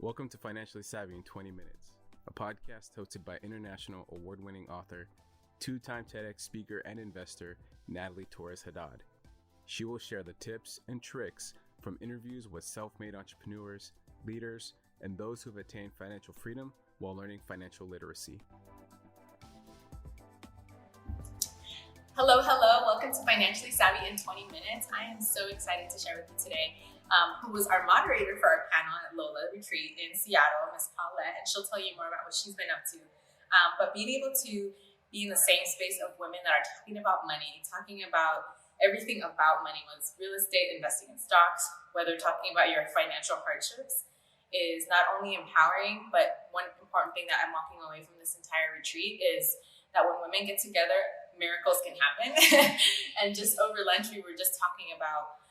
Welcome to Financially Savvy in 20 Minutes, a podcast hosted by international award-winning author, two-time TEDx speaker and investor, Natalie Torres Haddad. She will share the tips and tricks from interviews with self-made entrepreneurs, leaders, and those who have attained financial freedom while learning financial literacy. Hello. Welcome to Financially Savvy in 20 Minutes. I am so excited to share with you today who was our moderator for our panel at Lola retreat in Seattle, Miss Paulette, and she'll tell you more about what she's been up to. But being able to be in the same space of women that are talking about money, talking about everything about money, whether it's real estate, investing in stocks, whether talking about your financial hardships, is not only empowering, but one important thing that I'm walking away from this entire retreat is that when women get together, miracles can happen. And just over lunch, we were just talking about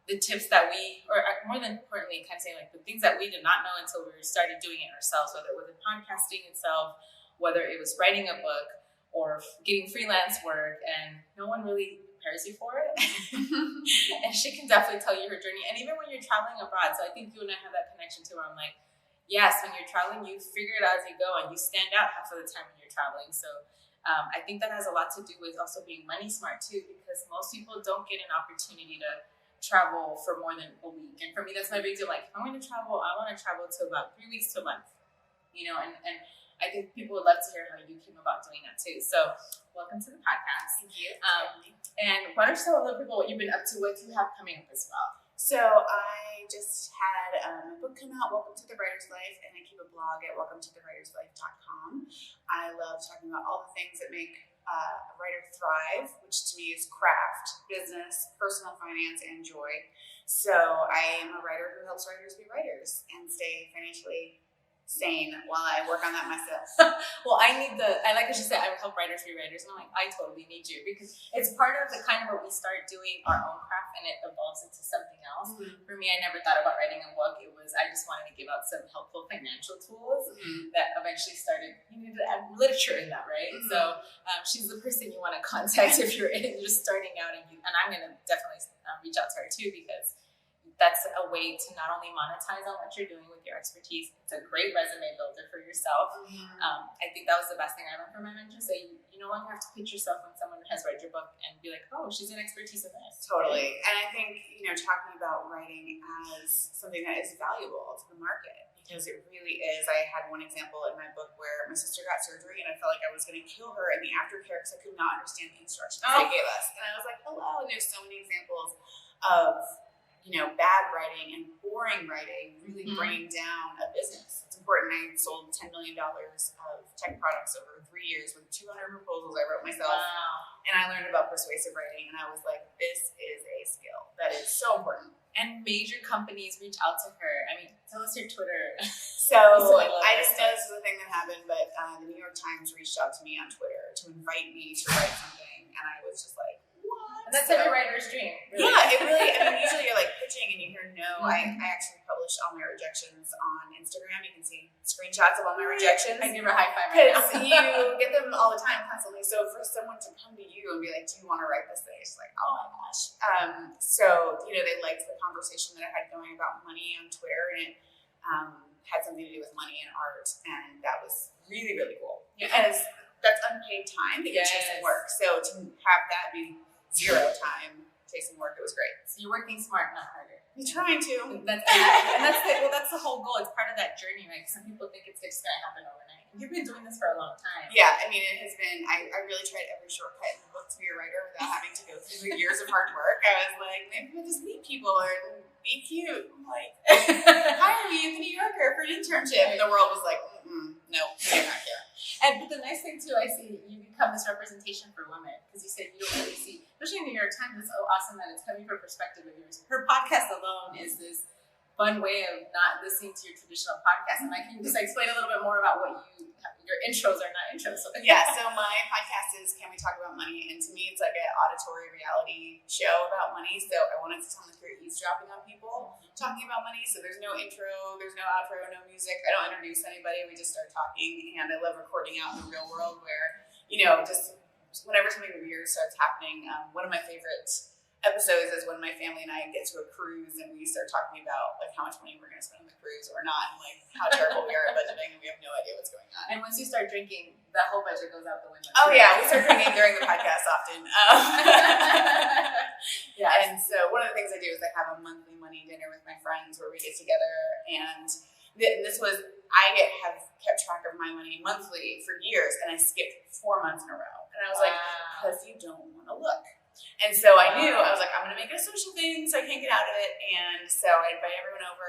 the tips that we, or more than importantly, kind of saying like the things that we did not know until we started doing it ourselves, whether it was the podcasting itself, whether it was writing a book or getting freelance work, and no one really prepares you for it. And she can definitely tell you her journey. And even when you're traveling abroad, so I think you and I have that connection too, where I'm like, yes, when you're traveling, you figure it out as you go and you stand out half of the time when you're traveling. So I think that has a lot to do with also being money smart too, because most people don't get an opportunity to travel for more than a week. And for me, that's my big deal. Like, if I'm going to travel, I want to travel to about 3 weeks to a month, and I think people would love to hear how you came about doing that too. So welcome to the podcast. Thank you. And why don't you tell other people what you've been up to, what you have coming up as well? So I just had a book come out, Welcome to the Writer's Life, and I keep a blog at welcometotherwriterslife.com. I love talking about all the things that make a writer thrive, which to me is craft, business, personal finance, and joy. So I am a writer who helps writers be writers and stay financially sane while I work on that myself. Well, I like what she said, I help writers be writers. And I'm like, I totally need you, because it's part of the kind of where we start doing our own craft and it evolves into something else. Mm-hmm. For me, I never thought about writing a book. I just wanted to give out some helpful financial tools that eventually started, you need to add literature in that, right? Mm-hmm. So she's the person you want to contact if you're just starting out, and I'm going to definitely reach out to her too, because that's a way to not only monetize on what you're doing with your expertise. It's a great resume builder for yourself. Mm-hmm. I think that was the best thing I learned from my mentor. So you no longer have to pitch yourself when someone has read your book and be like, oh, she's an expertise in this. Totally. And I think, talking about writing as something that is valuable to the market, because it really is. I had one example in my book where my sister got surgery and I felt like I was going to kill her in the aftercare because I could not understand the instructions they gave us. And I was like, hello. And there's so many examples of bad writing and boring writing really bringing down a business. It's important. I sold $10 million of tech products over 3 years with 200 proposals I wrote myself. Wow. And I learned about persuasive writing, and I was like, this is a skill that is so important. And major companies reach out to her. I mean, tell us your Twitter. So I just know this is the thing that happened, but the New York Times reached out to me on Twitter to invite me to write something, and I was just like, and that's every writer's dream. Really. Yeah, it really, usually you're like pitching and you hear no. Mm-hmm. I actually published all my rejections on Instagram. You can see screenshots of all my rejections. I give her a high five right now. Because you get them all the time, constantly. So for someone to come to you and be like, do you want to write this thing? It's like, oh my gosh. So, they liked the conversation that I had going about money on Twitter, and it had something to do with money and art. And that was really, really cool. Yeah. And that's unpaid time that you're chasing work. So to have that be zero time chasing work, it was great. So you're working smart, not harder. You're trying to. That's the whole goal. It's part of that journey, right? Some people think it's just going to happen overnight. You've been doing this for a long time. Yeah, it has been. I really tried every shortcut in the book to be a writer without having to go through the years of hard work. I was like, maybe we'll just meet people or be cute. I'm like, hire me at the New Yorker for an internship. And the world was like, no, I'm not here. But the nice thing too, I see you become this representation for women, because you said you don't really see, especially in the New York Times, it's so awesome that it's coming from a perspective of yours. Her podcast alone is this fun way of not listening to your traditional podcast. And I can just explain a little bit more about what your intros are not intros. So. Yeah, so my podcast is Can We Talk About Money? And to me, it's like an auditory reality show about money. So I wanted to tell them that you're eavesdropping on people talking about money. So there's no intro, there's no outro, no music. I don't introduce anybody. We just start talking. And I love recording out in the real world where, just whenever something weird starts happening, one of my favorite episodes is when my family and I get to a cruise and we start talking about like how much money we're going to spend on the cruise or not, and like how terrible we are at budgeting and we have no idea what's going on. And once you start drinking, the whole budget goes out the window. Oh yeah, we start drinking during the podcast often. Yeah. And so one of the things I do is I have a monthly money dinner with my friends where we get together, and this was, I have kept track of my money monthly for years, and I skipped 4 months in a row. And I was like, because you don't want to look. And so I knew, I was like, I'm going to make it a social thing so I can't get out of it. And so I invite everyone over,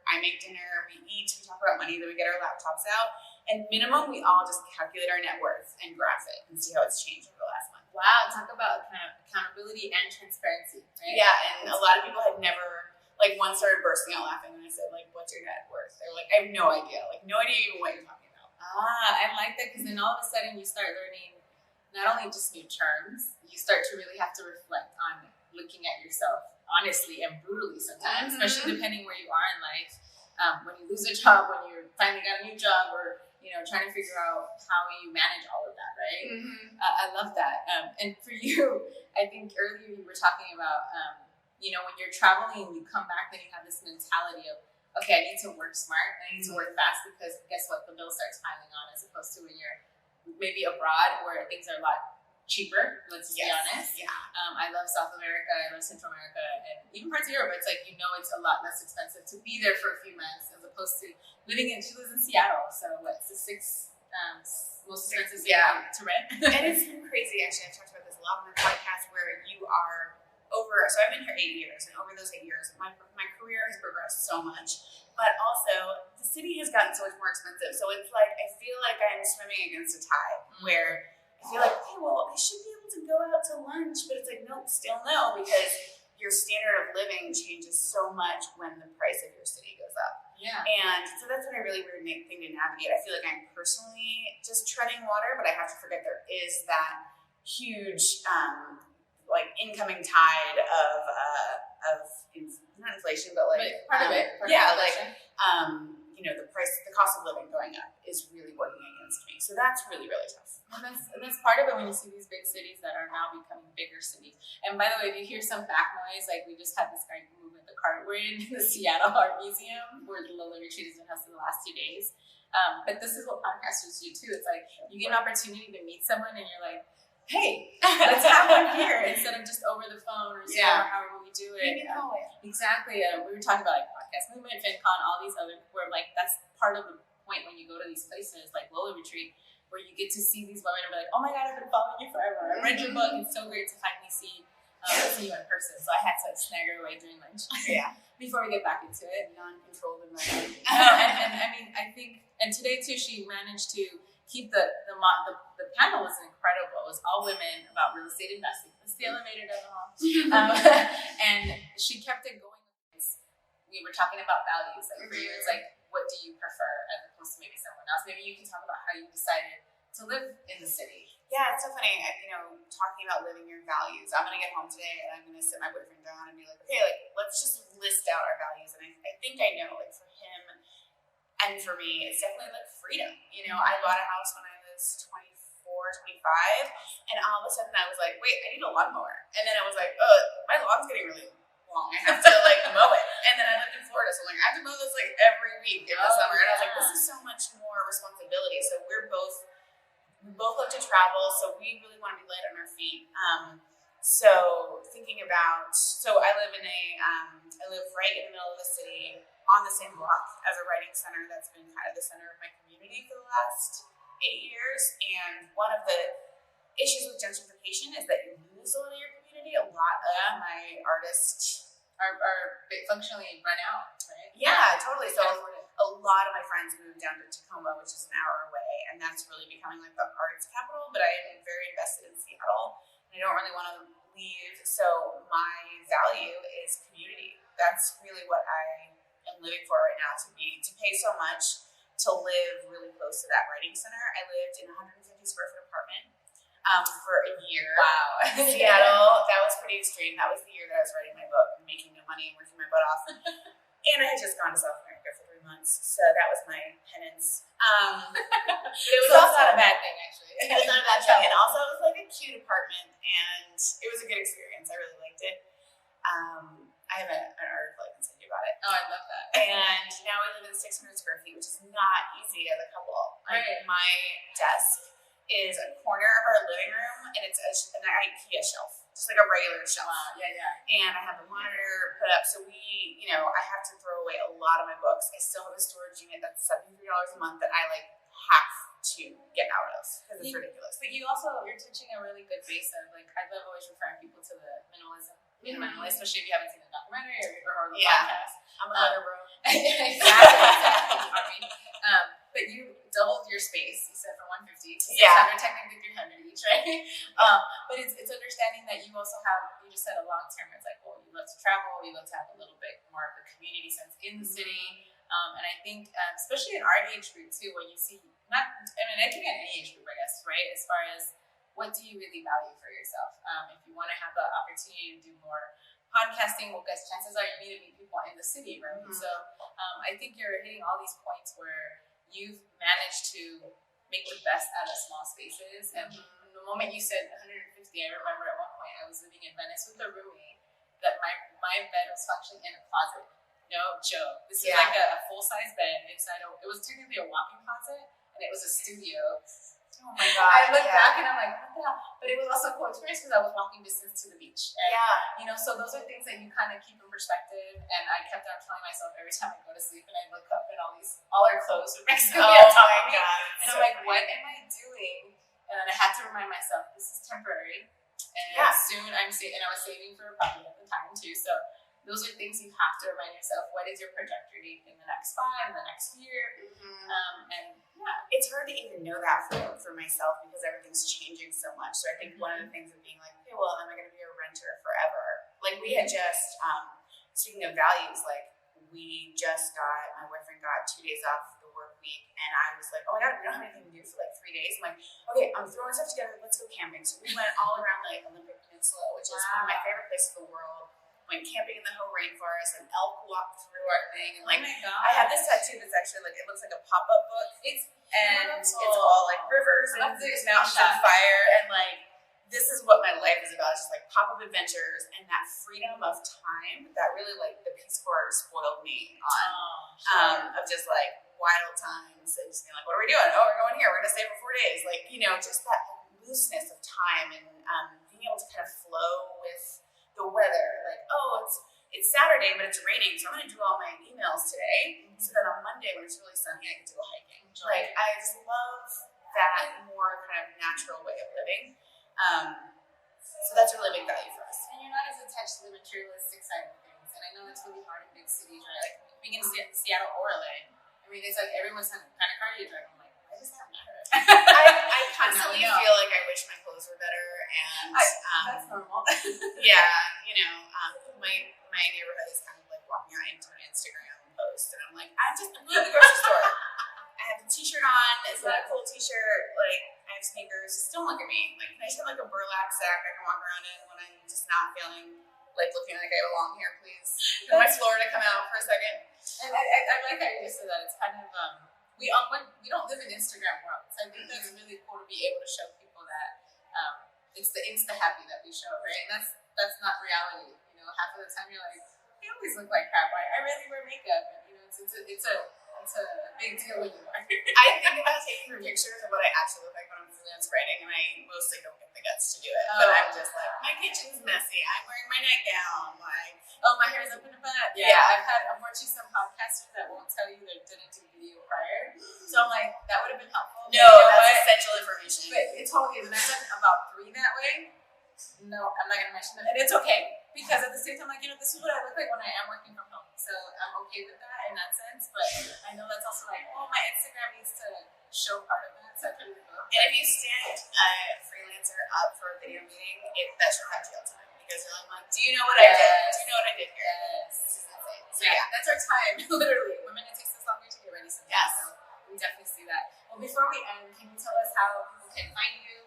I make dinner, we eat, we talk about money, then we get our laptops out. And minimum, we all just calculate our net worth and graph it and see how it's changed over the last month. Wow, talk about kind of accountability and transparency, right? Yeah, and a lot of people had never, like, one started bursting out laughing when I said, like, what's your net worth? They're like, I have no idea. Like, no idea even what you're talking about. I like that, because then all of a sudden you start learning not only just new terms, you start to really have to reflect on looking at yourself honestly and brutally sometimes, especially depending where you are in life. When you lose a job, when you finally got a new job, or trying to figure out how you manage all of that, right? I love that. And for you, I think earlier you were talking about, when you're traveling and you come back, then you have this mentality of, okay, I need to work smart, I need to work fast, because guess what? The bill starts piling on, as opposed to when you're maybe abroad where things are a lot cheaper, let's just be honest. Yeah. I love South America, I love Central America, and even parts of Europe. It's like, it's a lot less expensive to be there for a few months as opposed to she lives in Seattle, so what's the sixth most expensive city to rent? And it's been crazy, actually. I've talked about this a lot on the podcast, where you are so I've been here 8 years, and over those 8 years, my career has progressed so much, but also the city has gotten so much more expensive. So it's like, I feel like I'm swimming against a tide, where I feel like, okay, well, I should be able to go out to lunch, but it's like, nope, still no, because your standard of living changes so much when the price of your city goes up. Yeah. And so that's been a really weird thing to navigate. I feel like I'm personally just treading water, but I have to forget there is that huge, incoming tide of not inflation, but part of it. The cost of living going up is really working against me. So that's really, really tough. And that's part of it when you see these big cities that are now becoming bigger cities. And by the way, if you hear some back noise, like we just had this guy moving the cart. We're in the Seattle Art Museum, where the Lola retreat has been hosted the last 2 days. But this is what podcasters do too. It's like you get an opportunity to meet someone and you're like, hey, let's have one here instead of just over the phone or Zoom or however we do it. Exactly. We were talking about podcast movement, FinCon, all these other, where that's part of the point when you go to these places like Lola Retreat, where you get to see these women and be like, oh my God, I've been following you forever. I read your book. It's so great to finally see you in person. So I had to snag her away during lunch. Yeah. Before we get back into it. Non-controlled environment. And I mean, I think, and today too, she managed to keep the panel was incredible. It was all women about real estate investing. It's the elevator down the hall. And she kept it going. We were talking about values. Like for you, it's like, what do you prefer as opposed to maybe someone else? Maybe you can talk about how you decided to live in the city. Yeah, it's so funny, talking about living your values. I'm going to get home today and I'm going to sit my boyfriend down and be like, okay, let's just list out our values. And I think I know, for him and for me, it's definitely freedom. I bought a house when I was 24, 25, and all of a sudden I was like, wait, I need a lawnmower. And then I was like, oh, my lawn's getting really long. I have to mow it. And then I lived in Florida, so I'm like, I have to mow this every week in the summer. And I was like, this is so much more responsibility. So we both love to travel, so we really want to be light on our feet. So thinking about, I live I live right in the middle of the city, on the same block as a writing center that's been kind of the center of my community for the last 8 years. And one of the issues with gentrification is that you lose a lot of your community. A lot of my artists are functionally run out, right? Yeah, totally. So a lot of my friends moved down to Tacoma, which is an hour away, and that's really becoming the arts capital. But I am very invested in Seattle, and I don't really want to leave. So my value is community. That's really what I am living for right now. To pay so much to live really close to that writing center. I lived in a 150 square foot apartment for a year. Wow. In Seattle. That was pretty extreme. That was the year that I was writing my book and making no money and working my butt off. And I had just gone to South America for 3 months, so that was my penance. It was also not a bad thing, actually. It was not a bad thing, and also it was a cute apartment, and it was a good experience. I really liked it. I have an article I can send you about it. Oh, I love that. And now we live in 600 square feet, which is not easy as a couple. Like, my desk is a corner of our living room, and it's an IKEA shelf, just like a regular shelf. Wow, yeah. And I have a monitor put up, so I have to throw away a lot of my books. I still have a storage unit that's $73 a month that I have to get out of because it's ridiculous. But you're touching a really good base of, like, I love always referring people to the minimalism. Minimalist, especially if you haven't seen the documentary or the podcast. I'm a hunter, bro. Exactly. But you doubled your space. You said from 150 to 600, technically 300 each, right? But it's understanding that you also have. You just said a long term. It's like, well, you love to travel. You love to have a little bit more of a community sense in the city. And I think, especially in our age group too, when you see it can be in any age group, I guess, right? As far as what do you really value for yourself? If you want to have the opportunity to do more podcasting, well, guess chances are you need to meet people in the city, right? Mm-hmm. So I think you're hitting all these points where you've managed to make the best out of small spaces. And the moment you said 150, I remember at one point I was living in Venice with a roommate that my bed was functioning in a closet. No joke. This is like a full-size bed inside. It was technically a walk-in closet, and it was a studio. Oh my God. I look back and I'm like, what the hell? But it was also a cool experience because I was walking distance to the beach. And, so those are things that you kind of keep in perspective. And I kept on telling myself every time I go to sleep and I look up and all our clothes are next to me on top of me. And I'm like, what am I doing? And then I had to remind myself, this is temporary. And soon and I was saving for a property at the time too. So those are things you have to remind yourself. What is your trajectory in the next 5, in the next year? It's hard to even know that for myself because everything's changing so much. So I think one of the things of being like, okay, well, am I going to be a renter forever? Like we had just, speaking of values, like my boyfriend got 2 days off the work week, and I was like, oh my God, we don't have anything to do for like 3 days. I'm like, okay, I'm throwing stuff together. Let's go camping. So we went all around the Olympic Peninsula, which is one of my favorite places in the world. Went camping in the whole rainforest, and elk walked through our thing, and like I have this tattoo that's actually like it looks like a pop-up book. It's all like rivers and mountains on fire, and like this is what my life is about. It's just like pop-up adventures and that freedom of time that really like the Peace Corps spoiled me on of just like wild times and just being like, what are we doing? Oh, we're going here. We're gonna stay for 4 days. Like just that looseness of time and being able to kind of flow with the weather, like, oh, it's Saturday, but it's raining, so I'm going to do all my emails today. So then on Monday, when it's really sunny, I get to go hiking. Like, I just love that more kind of natural way of living. So that's a really big value for us. And you're not as attached to the materialistic side of things. And I know that's really hard in big cities, right? Like being in Seattle or LA. I mean, it's like everyone's kind of car you drive. I'm like, why does that matter? I constantly feel like I wish my clothes were better, and that's normal. My neighborhood is kind of like walking out into an Instagram post, and I'm like, I'm going to the grocery store. I have a t-shirt on. It's not a cool t-shirt. Like, I have sneakers. Just don't look at me. Like, can I just have like a burlap sack I can walk around in when I'm just not feeling like looking like I belong here, please? Can my Florida come out for a second? And I like how you just said that. It's kind of we don't live in Instagram world, so I think that's really cool to be able to show people that it's the insta happy that we show, right? And that's not reality. Half of the time you're like, I always look like crap. I really wear makeup, and it's a big deal when you are. I think about taking pictures of what I actually look like when I'm freelance writing, and I mostly don't get the guts to do it. But I'm just like, my kitchen's messy. I'm wearing my nightgown. Like, my hair's up in a bun. Yeah, I've had unfortunately some podcasters that won't tell you they didn't do video prior. So I'm like, that would have been helpful. No, that's essential information. But it totally is. And I've done about 3 that way. No, I'm not going to mention them. And it's okay. Because at the same time, like, this is what I look like when I am working from home. So I'm okay with that in that sense. But I know that's also like, my Instagram needs to show part of that. So I put it in the book. And if you stand a freelancer up for a video meeting, that should have jail time. Because you're like, do you know what I did? Do you know what I did here? Yes. This is insane. So that's our time. Literally. Women, it takes us longer to get ready sometimes. Yes. So we definitely see that. Well, before we end, can you tell us how people can find you?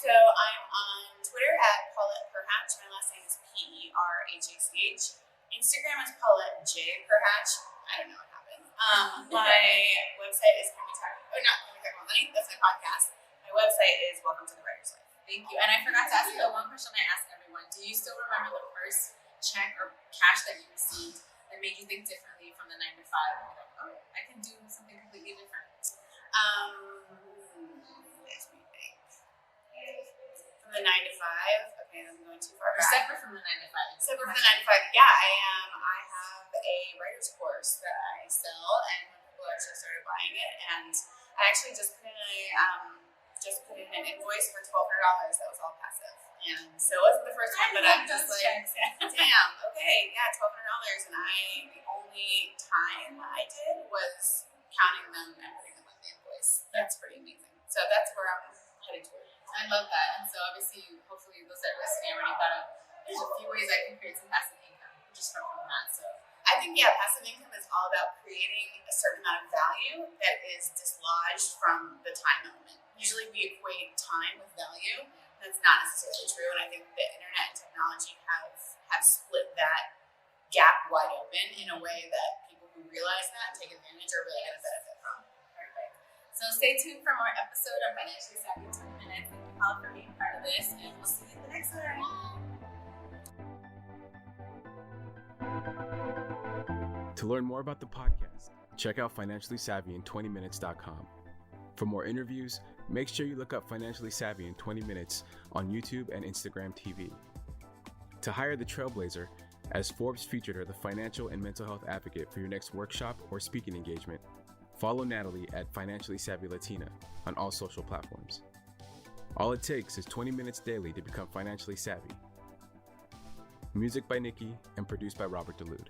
So I'm on Twitter at Paulette Perhach. My last name is Perhach. Instagram is Paulette J. Perhach. I don't know what happened. My website is not Money. That's my podcast. My website is Welcome to the Writer's Life. Thank you. And I forgot to ask you the one question I ask everyone. Do you still remember the first check cash that you received that made you think differently from the 9 to 5? And you're like, oh, I can do something completely different. Let me think. From the 9 to 5. Okay, I'm going too far Or back. separate from the 9 to 5. Separate from the 9 to 5. Yeah, I am. I have a writer's course that I sell, and people actually started buying it. And I actually just put in an invoice for $1,200. That was all passive. And so it wasn't the first time that I'm just like, damn, okay, yeah, $1,200. And the only time I did was counting them and putting them on the invoice. That's pretty amazing. So that's where I'm headed toward. I love that. And so obviously, hopefully those that are listening already thought of, there's a few ways I can create some passive income just from that. So I think, yeah, passive income is all about creating a certain amount of value that is dislodged from the time element. Usually we equate time with value. That's not necessarily true. And I think the internet and technology have split that gap wide open in a way that people who realize that and take advantage are really going to benefit from. perfect. So stay tuned for more episode of Financially Savvy in 20 Minutes. Thank you, Paula, for being part of this. And we'll see you in the next one. To learn more about the podcast, check out financiallysavvyin20minutes.com. For more interviews, make sure you look up Financially Savvy in 20 Minutes on YouTube and Instagram TV. To hire the Trailblazer, as Forbes featured her the financial and mental health advocate for your next workshop or speaking engagement, follow Natalie at Financially Savvy Latina on all social platforms. All it takes is 20 minutes daily to become financially savvy. Music by Nikki and produced by Robert DeLude.